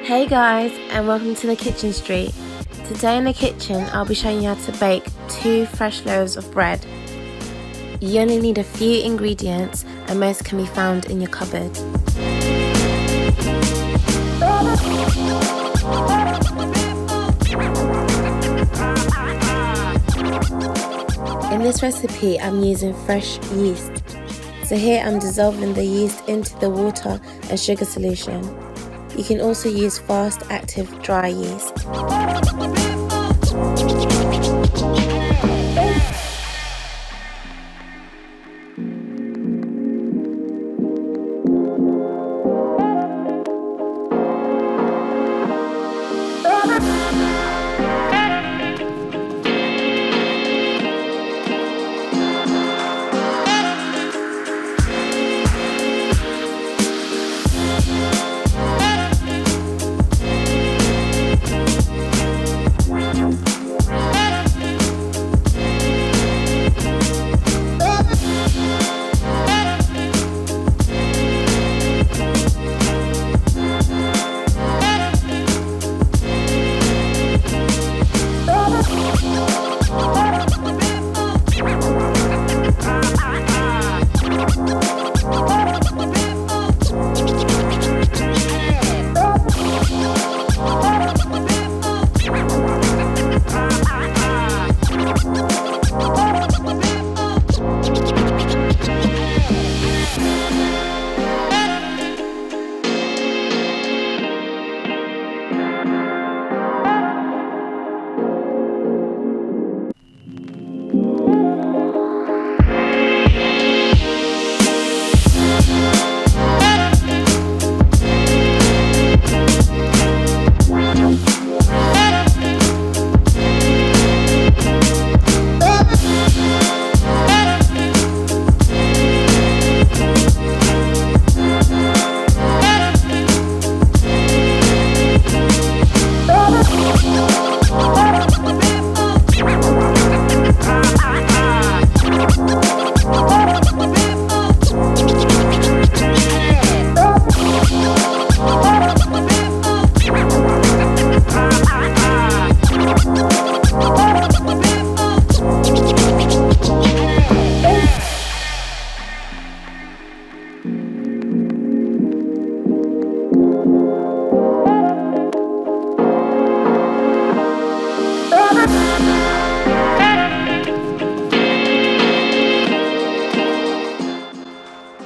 Hey guys, and welcome to the kitchen street. Today in the kitchen I'll be showing you how to bake 2 fresh loaves of bread. You only need a few ingredients and most can be found in your cupboard. In this recipe I'm using fresh yeast. So here I'm dissolving the yeast into the water and sugar solution. You can also use fast active dry yeast.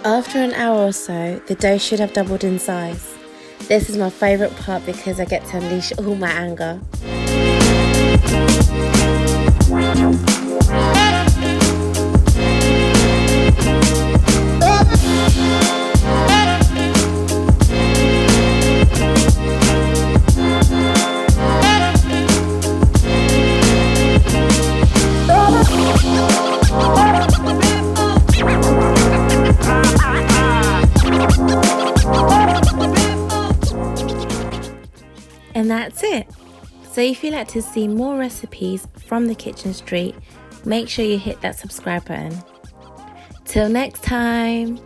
After an hour or so, the dough should have doubled in size. This is my favourite part because I get to unleash all my anger. And that's it. So if you'd like to see more recipes from the kitchen street, make sure you hit that subscribe button. Till next time.